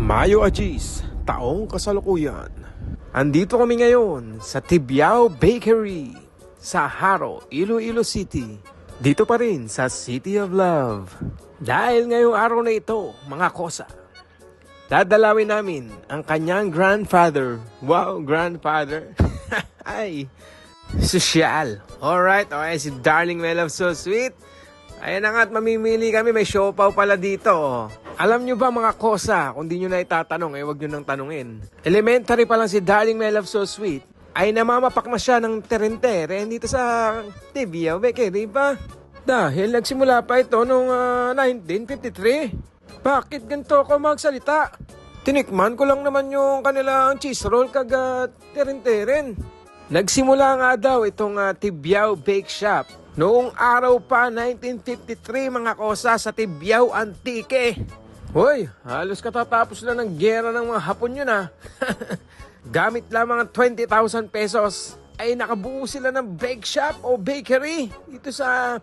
Mayo Agis, taong kasalukuyan. Andito kami ngayon sa Tibyao Bakery sa Haro, Iloilo City. Dito pa rin sa City of Love. Dahil ngayong araw na ito, mga kosa, dadalawin namin ang kanyang grandfather. Wow, grandfather. Ay, sosyal. Alright, okay, si Darling My Love So Sweet. Ayan na nga at mamimili kami, may siopaw pala dito. Alam nyo ba mga kosa, kung di nyo na itatanong, huwag nyo nang tanungin. Elementary pa lang si Darling My Love So Sweet, ay namamapak na siya ng terentere dito sa Tibyao Bakery ba? Dahil nagsimula pa ito noong 1953. Bakit ganito ako magsalita? Tinikman ko lang naman yung kanilang cheese roll kagat terenteren. Nagsimula nga daw itong Tibyao Bake Shop noong araw pa 1953 mga kosa sa Tibyao Antique. Hoy, halos katatapos lang ng gera ng mga Hapon yun Gamit lamang ang 20,000 pesos ay nakabuo sila ng bake shop o bakery dito sa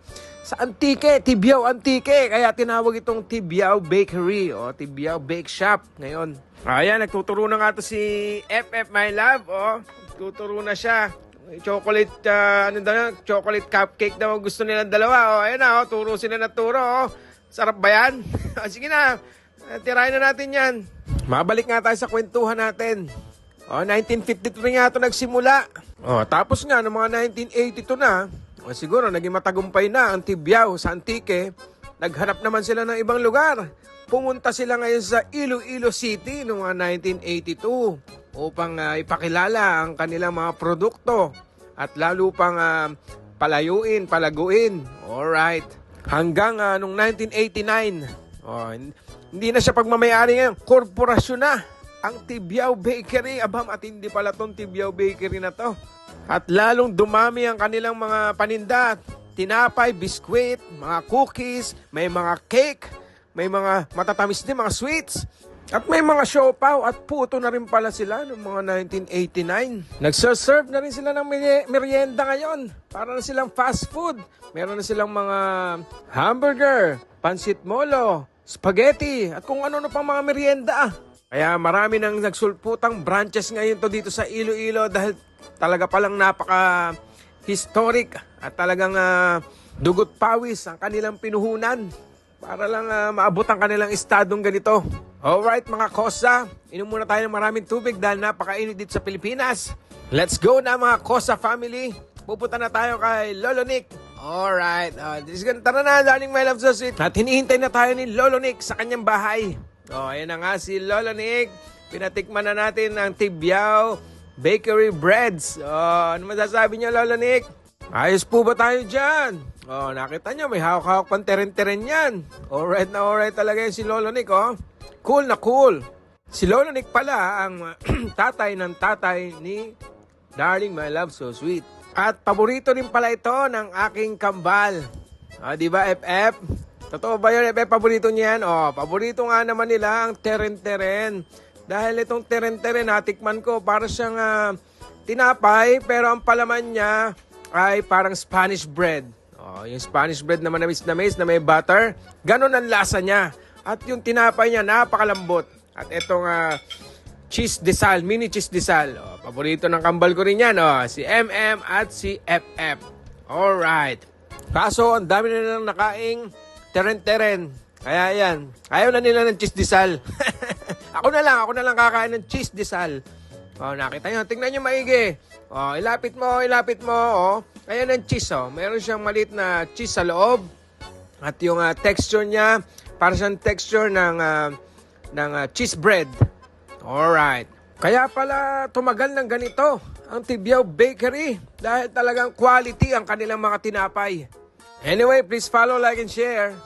Antique, Tibyao Antique. Kaya tinawag itong Tibyao Bakery o Tibyao Bake Shop ngayon. Ayan, nagtuturo na nga to si FF My Love. Nagtuturo na siya. Chocolate, chocolate cupcake daw gusto nilang dalawa. Ayan na, turo sila na turo. Sarap ba yan? Sige na, tirahin na natin yan. Mabalik nga tayo sa kwentuhan natin. 1953 nga ito nagsimula. Tapos nga, noong mga 1982 na, siguro naging matagumpay na ang Tibyao sa Antique. Naghanap naman sila ng ibang lugar. Pumunta sila ngayon sa Iloilo City noong mga 1982 upang ipakilala ang kanilang mga produkto at lalo pang palaguin. Alright. Hanggang noong 1989, hindi na siya pagmamayari ngayon, korporasyon na ang Tibyao Bakery. Abam, at hindi pala tong Tibyao Bakery na to. At lalong dumami ang kanilang mga paninda, tinapay, biskwit, mga cookies, may mga cake, may mga matatamis din, mga sweets. At may mga siopaw at puto na rin pala sila noong mga 1989. Nagserve na rin sila ng merienda ngayon. Para na silang fast food. Meron na silang mga hamburger, pansit molo, spaghetti, at kung ano pang mga merienda. Kaya marami nang nagsulputang branches ngayon to dito sa Iloilo dahil talaga palang napaka-historic at talagang dugot pawis ang kanilang pinuhunan para lang maabot ang kanilang estadong ganito. Alright mga kosa, inom muna tayo ng maraming tubig dahil napakainit dito sa Pilipinas. Let's go na mga kosa family. Pupunta na tayo kay Lolo Nick. Alright, tara na Darling My Love So Sweet. At hinihintay na tayo ni Lolo Nick sa kanyang bahay. Ayan na nga si Lolo Nick. Pinatikman na natin ang Tibyao Bakery Breads. Ano masasabi niyo Lolo Nick? Ayos po ba tayo dyan? Nakita niyo may hawak-hawak pang teren-teren yan. Alright na alright talaga yan si Lolo Nick Cool na cool. Si Lolo Nick pala ang tatay ng tatay ni Darling My Love So Sweet. At paborito rin pala ito ng aking kambal. Di ba FF? Totoo ba yun FF? Paborito niyan? Paborito nga naman nila ang teren-teren. Dahil itong teren-teren natikman ko para siyang tinapay pero ang palaman niya ay parang Spanish bread. Yung Spanish bread na manamis na may butter. Ganon ang lasa niya. At yung tinapay niya, napakalambot. At itong cheese desal, mini cheese desal. Paborito ng kambal ko rin yan. Si MM at si FF. Alright. Kaso, ang dami na nilang nakaing teren-teren. Kaya yan. Ayaw na nila ng cheese desal. Ako na lang kakain ng cheese desal. Nakita nyo, tingnan nyo maigi. Ilapit mo. Ayan ang cheese. Meron siyang maliit na cheese sa loob. At yung texture niya, para siyang texture ng cheese bread. Alright. Kaya pala tumagal ng ganito ang Tibyao Bakery dahil talagang quality ang kanilang mga tinapay. Anyway, please follow, like, and share.